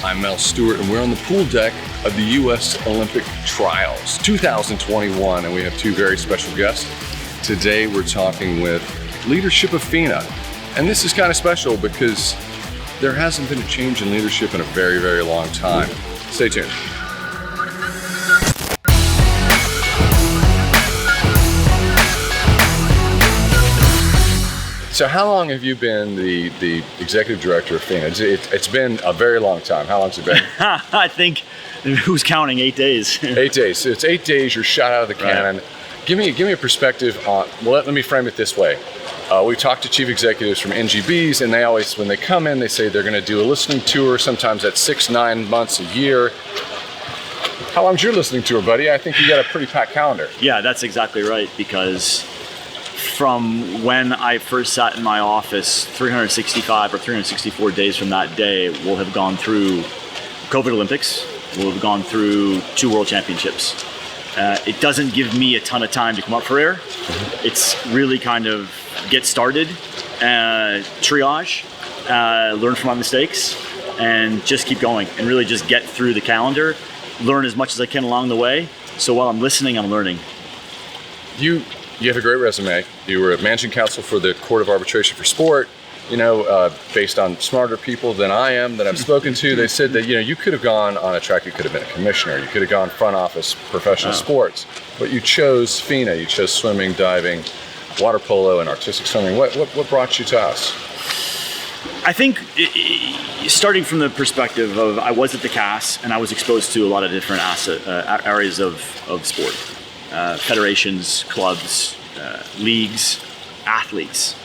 I'm Mel Stewart, and we're on the pool deck of the U.S. Olympic Trials 2021, and we have two very special guests. Today, we're talking with leadership of FINA, and this is kind of special because there hasn't been a change in leadership in a very, very long time. Stay tuned. So how long have you been the executive director of FINA? It's been a very long time. How long's it been? I think, who's counting, 8 days? 8 days. So it's 8 days, you're shot out of the cannon. Right. Give me a perspective on, well, let me frame it this way. We talk to chief executives from NGBs, and they always, when they come in, they say they're going to do a listening tour. Sometimes that's 6-9 months, a year. How long's your listening tour, buddy? I think you got a pretty packed calendar. Yeah, that's exactly right, because from when I first sat in my office, 365 or 364 days from that day, we'll have gone through COVID Olympics, we'll have gone through 2 World Championships. It doesn't give me a ton of time to come up for air. It's really kind of get started, triage, learn from my mistakes, and just keep going, and really just get through the calendar, learn as much as I can along the way. So while I'm listening, I'm learning. You have a great resume. You were a Managing Counsel for the Court of Arbitration for Sport. You know, based on smarter people than I am that I've spoken to, they said that, you know, you could have gone on a track, you could have been a commissioner, you could have gone front office, professional sports, but you chose FINA, you chose swimming, diving, water polo, and artistic swimming. What brought you to us? I think starting from the perspective of I was at the CAS and I was exposed to a lot of different areas of sport. Federations, clubs, leagues, athletes,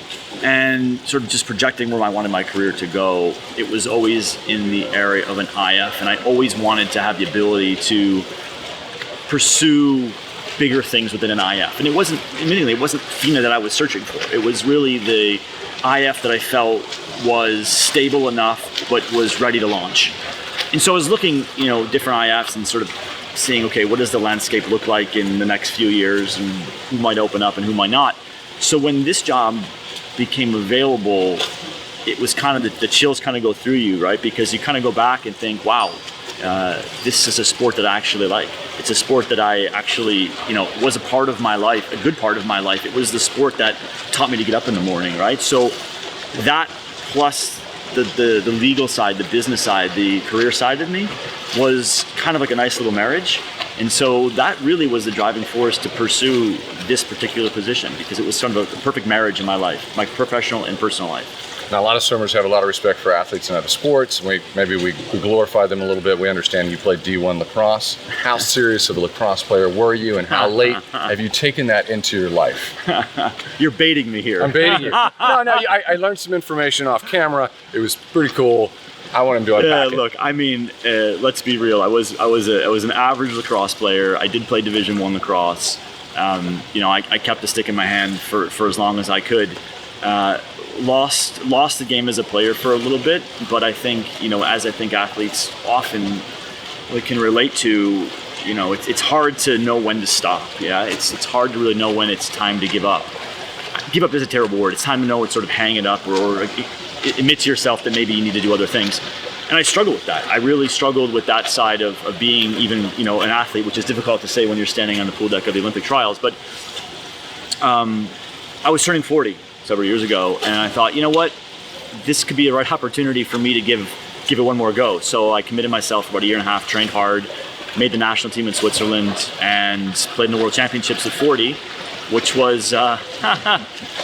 and sort of just projecting where I wanted my career to go. It was always in the area of an IF, and I always wanted to have the ability to pursue bigger things within an IF. And it wasn't FINA that I was searching for. It was really the IF that I felt was stable enough, but was ready to launch. And so I was looking, different IFs and sort of seeing, okay, what does the landscape look like in the next few years, and who might open up and who might not. So when this job became available, it was kind of the chills kind of go through you, right? Because you kind of go back and think, wow, this is a sport that I actually like. It's a sport that I actually, was a part of my life, a good part of my life. It was the sport that taught me to get up in the morning, right? So that plus the legal side, the business side, the career side of me was kind of like a nice little marriage. And so that really was the driving force to pursue this particular position, because it was sort of a perfect marriage in my life, my professional and personal life. Now, a lot of swimmers have a lot of respect for athletes in other sports. Maybe we glorify them a little bit. We understand you played D1 lacrosse. How serious of a lacrosse player were you, and how late have you taken that into your life? You're baiting me here. I'm baiting you. No, I learned some information off camera. It was pretty cool. I want him to unpack it. Look, I mean, let's be real. I was an average lacrosse player. I did play Division I lacrosse. I kept the stick in my hand for as long as I could. Lost the game as a player for a little bit, but I think, as I think athletes often can relate to, it's hard to know when to stop. Yeah, it's hard to really know when it's time to give up. Give up is a terrible word. It's time to know it's sort of hang it up or admit to yourself that maybe you need to do other things. And I struggled with that. I really struggled with that side of being even, an athlete, which is difficult to say when you're standing on the pool deck of the Olympic trials. But I was turning 40 several years ago, and I thought, you know what, this could be a right opportunity for me to give it one more go. So I committed myself for about a year and a half, trained hard, made the national team in Switzerland, and played in the World Championships at 40, which was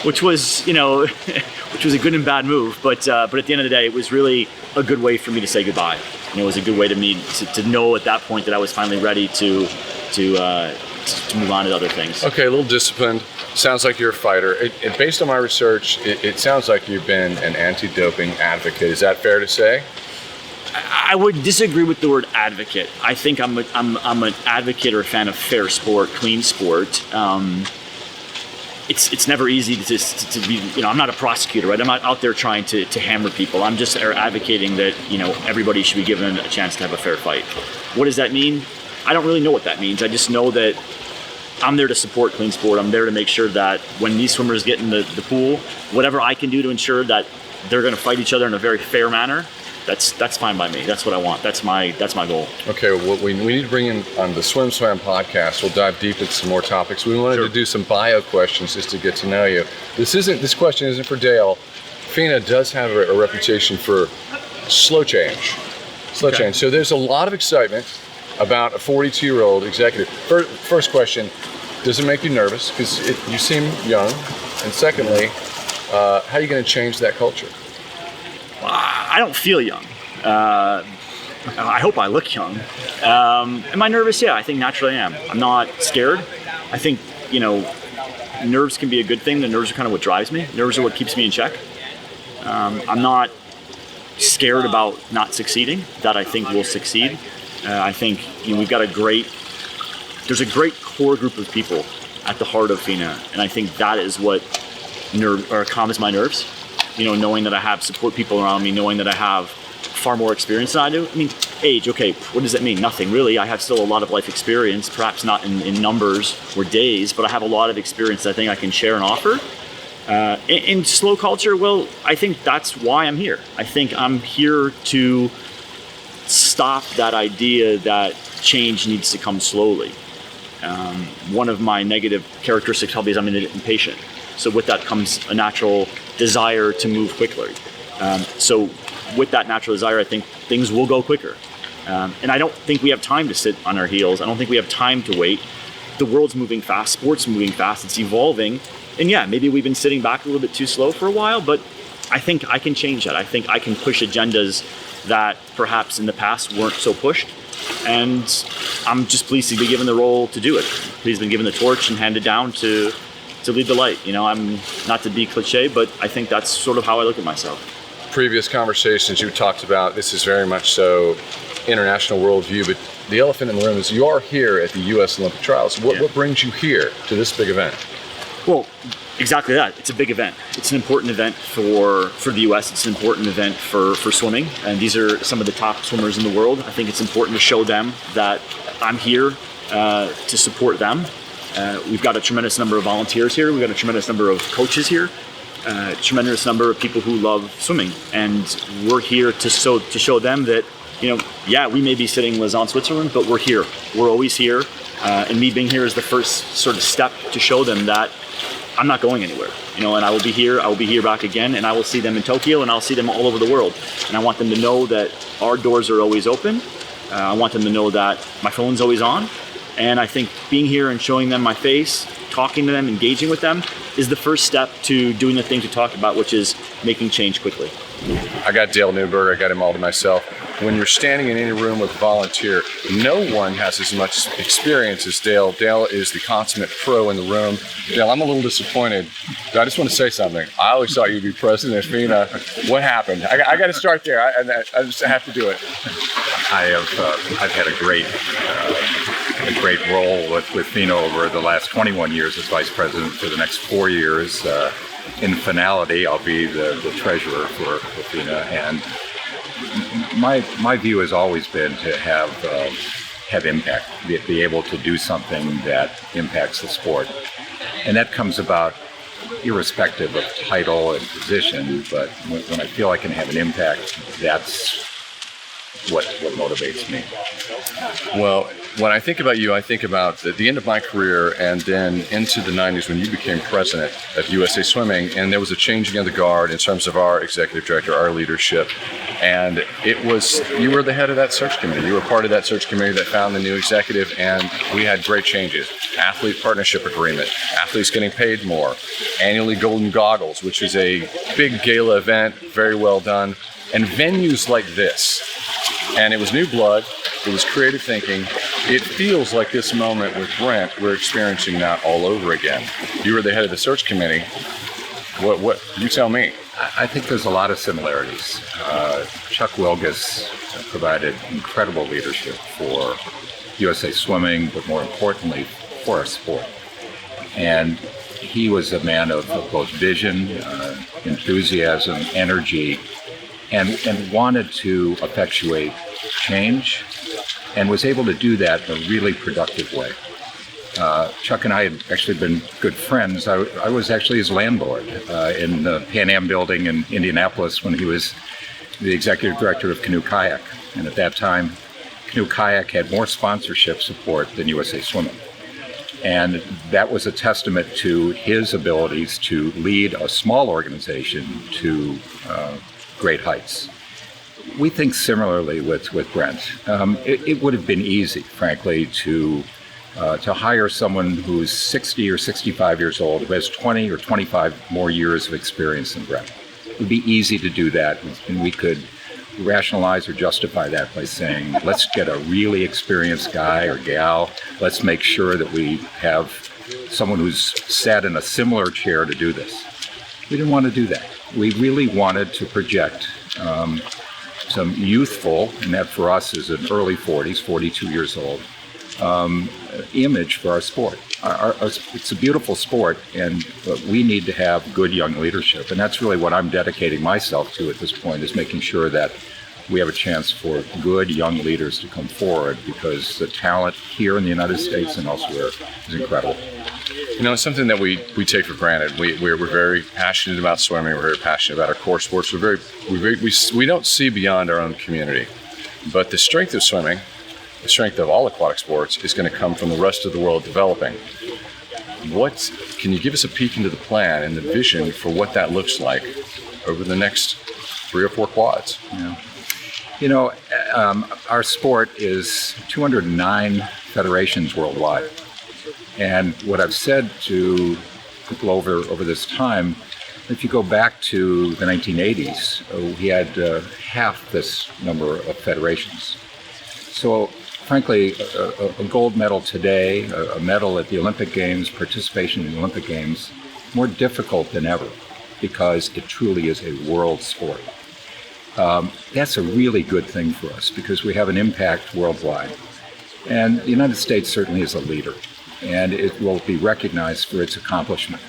which was a good and bad move. But at the end of the day, it was really a good way for me to say goodbye. It was a good way to know at that point that I was finally ready to move on to other things. Okay, a little disciplined. Sounds like you're a fighter. Based on my research, it sounds like you've been an anti-doping advocate. Is that fair to say? I would disagree with the word advocate. I think I'm an advocate or a fan of fair sport, clean sport. It's never easy to be, I'm not a prosecutor, right? I'm not out there trying to hammer people. I'm just advocating that, everybody should be given a chance to have a fair fight. What does that mean? I don't really know what that means. I just know that I'm there to support clean sport. I'm there to make sure that when these swimmers get in the pool, whatever I can do to ensure that they're going to fight each other in a very fair manner, that's fine by me. That's what I want. That's my goal. Okay, well, we need to bring in on the SwimSwam podcast. We'll dive deep into some more topics. We wanted to do some bio questions just to get to know you. This question isn't for Dale. FINA does have a reputation for slow change. Change. So there's a lot of excitement about a 42-year-old executive. First question, does it make you nervous? Because you seem young. And secondly, how are you going to change that culture? I don't feel young. I hope I look young. Am I nervous? Yeah, I think naturally I am. I'm not scared. I think, nerves can be a good thing. The nerves are kind of what drives me. Nerves are what keeps me in check. I'm not scared about not succeeding. That I think will succeed. I think we've got there's a great core group of people at the heart of FINA, and I think that is what calms my nerves. Knowing that I have support people around me, knowing that I have far more experience than I do. I mean, age, okay, what does that mean? Nothing really. I have still a lot of life experience, perhaps not in numbers or days, but I have a lot of experience that I think I can share and offer. In slow culture, well, I think that's why I'm here. I think I'm here to stop that idea that change needs to come slowly. One of my negative characteristics probably is I'm impatient. So with that comes a natural desire to move quickly. So with that natural desire, I think things will go quicker. And I don't think we have time to sit on our heels. I don't think we have time to wait. The world's moving fast, sports moving fast, it's evolving. And yeah, maybe we've been sitting back a little bit too slow for a while, but I think I can change that. I think I can push agendas that perhaps in the past weren't so pushed. And I'm just pleased to be given the role to do it. Pleased to be given the torch and handed down to lead the light. I'm not to be cliche, but I think that's sort of how I look at myself. Previous conversations you talked about, this is very much so international worldview, but the elephant in the room is you are here at the U.S. Olympic Trials. What brings you here to this big event? Well, exactly that. It's a big event. It's an important event for the U.S. It's an important event for swimming. And these are some of the top swimmers in the world. I think it's important to show them that I'm here to support them. We've got a tremendous number of volunteers here. We've got a tremendous number of coaches here. A tremendous number of people who love swimming. And we're here to show them that, we may be sitting in Lausanne, Switzerland, but we're here. We're always here. And me being here is the first sort of step to show them that I'm not going anywhere, and I will be here back again, and I will see them in Tokyo, and I'll see them all over the world. And I want them to know that our doors are always open. I want them to know that my phone's always on. And I think being here and showing them my face, talking to them, engaging with them is the first step to doing the thing to talk about, which is making change quickly. I got Dale Newberg, I got him all to myself. When you're standing in any room with a volunteer, no one has as much experience as Dale. Dale is the consummate pro in the room. Dale, I'm a little disappointed. I just want to say something. I always thought you'd be president of FINA. What happened? I got to start there. I just have to do it. I've had a great role with FINA over the last 21 years as vice president. For the next 4 years, in finality, I'll be the treasurer for FINA. And my view has always been to have impact, be able to do something that impacts the sport. And that comes about irrespective of title and position, but when I feel I can have an impact, that's what motivates me. Well, when I think about you, I think about the end of my career and then into the 90s when you became president of USA Swimming, and there was a changing of the guard in terms of our executive director, our leadership. And you were the head of that search committee. You were part of that search committee that found the new executive, and we had great changes. Athlete partnership agreement, athletes getting paid more, annually golden goggles, which is a big gala event, very well done, and venues like this. And it was new blood, it was creative thinking. It feels like this moment with Brent, we're experiencing that all over again. You were the head of the search committee. What you tell me. I think there's a lot of similarities. Chuck Wilgus provided incredible leadership for USA Swimming, but more importantly, for our sport. And he was a man of both vision, enthusiasm, energy, and wanted to effectuate change, and was able to do that in a really productive way. Chuck and I had actually been good friends. I was actually his landlord in the Pan Am building in Indianapolis when he was the executive director of Canoe Kayak. And at that time, Canoe Kayak had more sponsorship support than USA Swimming. And that was a testament to his abilities to lead a small organization to great heights. We think similarly with Brent. It would have been easy, frankly, to hire someone who's 60 or 65 years old, who has 20 or 25 more years of experience than Brent. It would be easy to do that, and we could rationalize or justify that by saying, let's get a really experienced guy or gal. Let's make sure that we have someone who's sat in a similar chair to do this. We didn't want to do that. We really wanted to project some youthful, and that for us is in early 40s, 42 years old, image for our sport. It's a beautiful sport, and we need to have good young leadership. And that's really what I'm dedicating myself to at this point, is making sure that we have a chance for good young leaders to come forward, because the talent here in the United States and elsewhere is incredible. You know, it's something that we take for granted. We're very passionate about swimming. We're very passionate about our core sports. We don't see beyond our own community. But the strength of swimming, the strength of all aquatic sports, is going to come from the rest of the world developing. Can you give us a peek into the plan and the vision for what that looks like over the next 3 or 4 quads? Yeah. You know, our sport is 209 federations worldwide. And what I've said to people over this time, if you go back to the 1980s, we had half this number of federations. So frankly, a gold medal today, a medal at the Olympic Games, participation in the Olympic Games, more difficult than ever, because it truly is a world sport. That's a really good thing for us, because we have an impact worldwide. And the United States certainly is a leader, and it will be recognized for its accomplishment.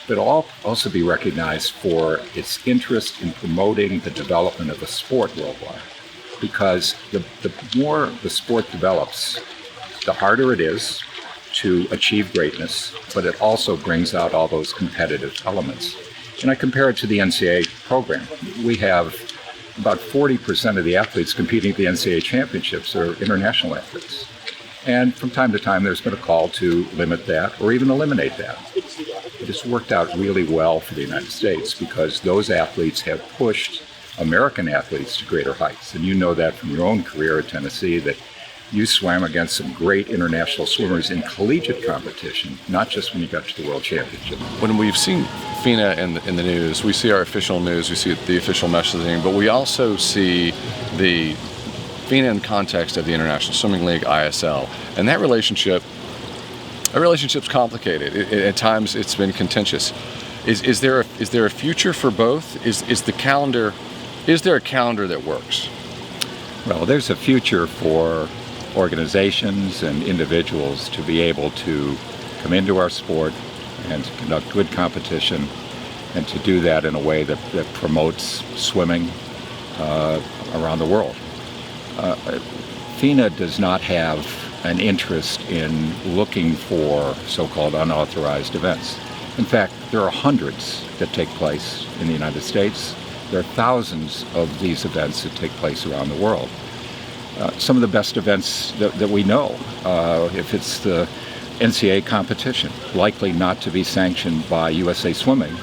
But it'll also be recognized for its interest in promoting the development of the sport worldwide. Because the more the sport develops, the harder it is to achieve greatness, but it also brings out all those competitive elements. And I compare it to the NCAA program. We have about 40% of the athletes competing at the NCAA championships are international athletes. And from time to time, there's been a call to limit that or even eliminate that. It has worked out really well for the United States, because those athletes have pushed American athletes to greater heights. And you know that from your own career at Tennessee, that you swam against some great international swimmers in collegiate competition, not just when you got to the World Championship. When we've seen FINA in the news, we see our official news, we see the official messaging, but we also see the FINA in context of the International Swimming League, ISL. And that relationship's complicated. At times it's been contentious. Is there a future for both? Is there a calendar that works? Well, there's a future for organizations and individuals to be able to come into our sport and to conduct good competition, and to do that in a way that promotes swimming around the world. FINA does not have an interest in looking for so-called unauthorized events. In fact, there are hundreds that take place in the United States. There are thousands of these events that take place around the world. Some of the best events that we know, if it's the NCAA competition, likely not to be sanctioned by USA Swimming,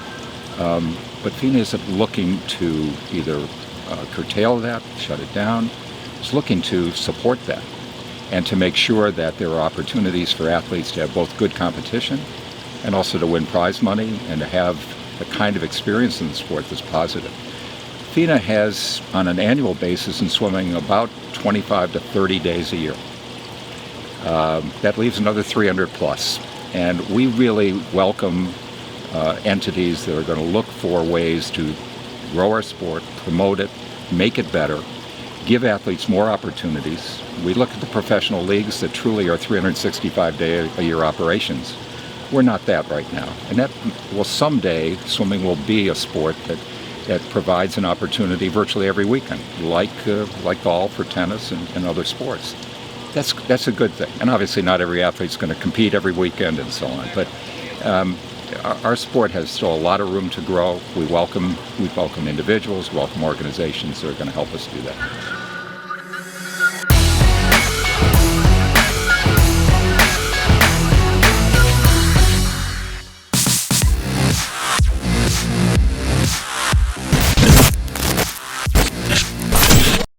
but FINA isn't looking to either curtail that, shut it down. It's looking to support that, and to make sure that there are opportunities for athletes to have both good competition and also to win prize money and to have the kind of experience in the sport that's positive. FINA has, on an annual basis in swimming, about 25 to 30 days a year. That leaves another 300 plus. And we really welcome entities that are going to look for ways to grow our sport, promote it, make it better, give athletes more opportunities. We look at the professional leagues that truly are 365-day-a-year operations. We're not that right now. And that will someday, swimming will be a sport that provides an opportunity virtually every weekend, like golf or tennis and other sports. That's a good thing. And obviously not every athlete's going to compete every weekend and so on. But our sport has still a lot of room to grow. We welcome individuals, welcome organizations that are going to help us do that.